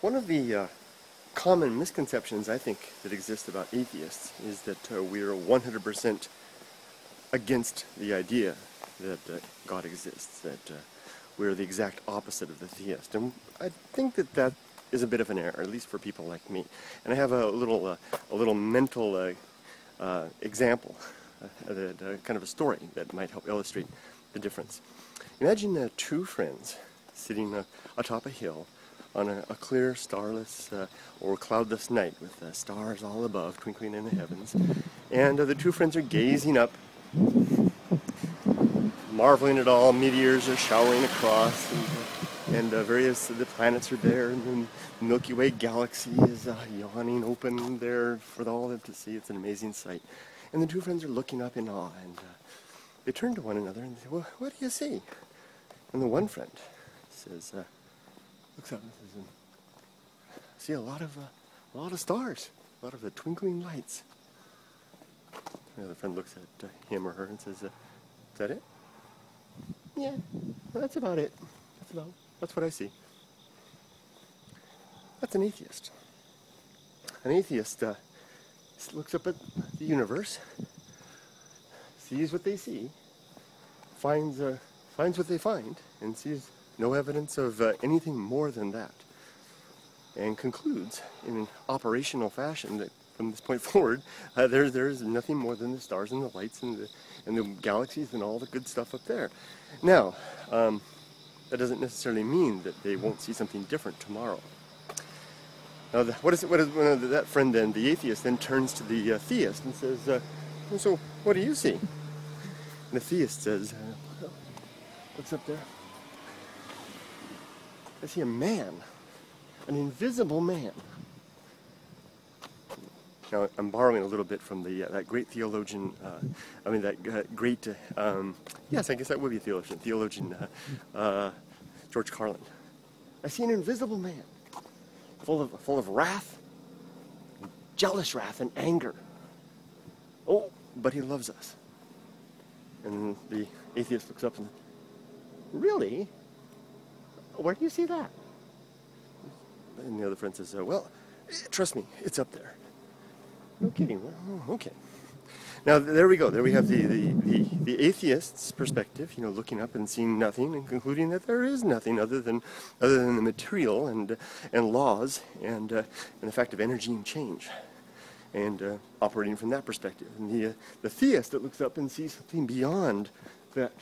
One of the common misconceptions I think that exist about atheists is that we're 100% against the idea that God exists, that we're the exact opposite of the theist. And I think that that is a bit of an error, at least for people like me. And I have a little mental example, kind of a story that might help illustrate the difference. Imagine two friends sitting atop a hill on a clear, starless or cloudless night with stars all above twinkling in the heavens. And the two friends are gazing up, marveling at all. Meteors are showering across, and various the planets are there, and the Milky Way galaxy is yawning open there for all of them to see. It's an amazing sight. And the two friends are looking up in awe, and they turn to one another and say, "Well, what do you see?" And the one friend says, looks up and says, "I see a lot of stars, a lot of the twinkling lights." The other friend looks at him or her and says, "Is that it?" "Yeah, well, that's about it. That's what I see." That's an atheist. An atheist looks up at the universe, sees what they see, finds what they find, and sees no evidence of anything more than that, and concludes in an operational fashion that from this point forward, there's nothing more than the stars and the lights and the galaxies and all the good stuff up there. Now, that doesn't necessarily mean that they won't see something different tomorrow. Now, that friend then, the atheist, then turns to the theist and says, "So, what do you see?" And the theist says, "What's up there? I see a man, an invisible man." Now, I'm borrowing a little bit from that great theologian, yes, I guess that would be a theologian, George Carlin. "I see an invisible man, full of wrath, jealous wrath and anger. Oh, but he loves us." And the atheist looks up and, "Really? Where do you see that?" And the other friend says, "Well, trust me, it's up there." "No kidding. Oh, okay." Now there we go. There we have the atheist's perspective, looking up and seeing nothing and concluding that there is nothing other than the material and laws and the fact of energy and change, and operating from that perspective. And the theist that looks up and sees something beyond that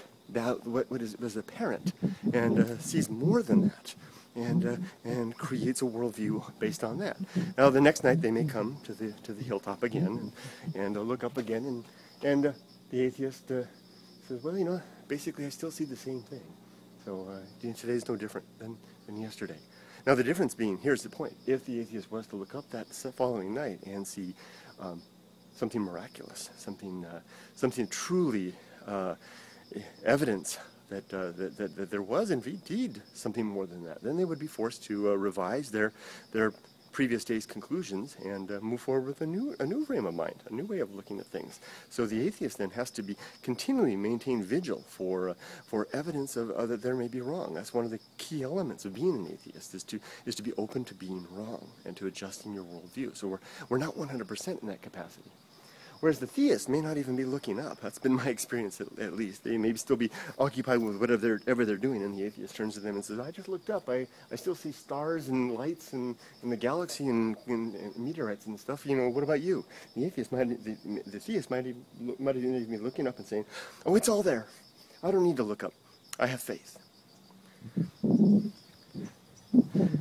what was apparent, and sees more than that, and creates a worldview based on that. Now the next night they may come to the hilltop again and look up again, and the atheist says, "Well, basically I still see the same thing. So today's no different than yesterday." Now the difference being, here's the point: if the atheist was to look up that following night and see something miraculous, something truly evidence that there was indeed something more than that, then they would be forced to revise their previous day's conclusions and move forward with a new frame of mind, a new way of looking at things. So the atheist then has to be continually maintain vigil for evidence of that there may be wrong. That's one of the key elements of being an atheist, is to be open to being wrong and to adjusting your worldview. So we're not 100% in that capacity. Whereas the theist may not even be looking up. That's been my experience, at least. They may still be occupied with whatever they're doing, and the atheist turns to them and says, "I just looked up. I still see stars and lights and the galaxy and meteorites and stuff. What about you?" The theist might even be looking up and saying, "Oh, it's all there. I don't need to look up. I have faith."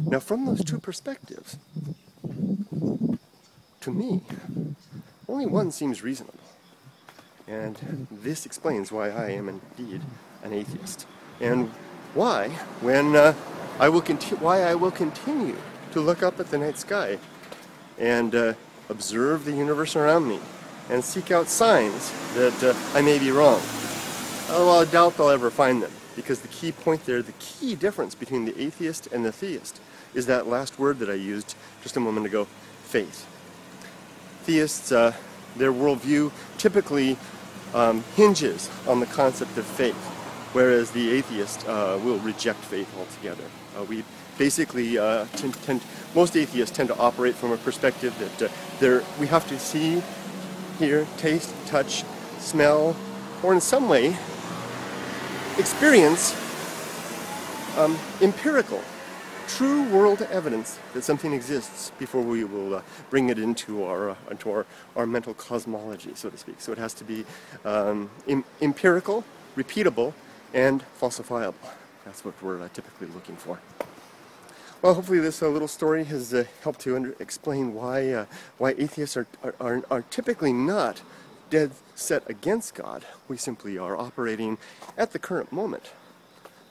Now, from those two perspectives, to me, only one seems reasonable, and this explains why I am indeed an atheist, and why I will continue to look up at the night sky and observe the universe around me and seek out signs that I may be wrong. Although I doubt I'll ever find them, because the key point there, the key difference between the atheist and the theist, is that last word that I used just a moment ago: faith. Theists, their worldview typically hinges on the concept of faith, whereas the atheist will reject faith altogether. basically most atheists tend to operate from a perspective that we have to see, hear, taste, touch, smell, or in some way experience empirical, true world evidence that something exists before we will bring it into our mental cosmology, so to speak. So it has to be empirical, repeatable, and falsifiable. That's what we're typically looking for. Well, hopefully this little story has helped to explain why atheists are typically not dead set against God. We simply are operating at the current moment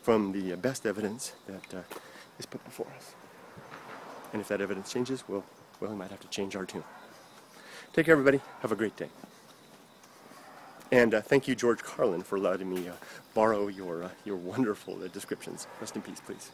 from the best evidence that is put before us. And if that evidence changes, well, we might have to change our tune. Take care, everybody. Have a great day. And thank you, George Carlin, for allowing me borrow your wonderful descriptions. Rest in peace, please.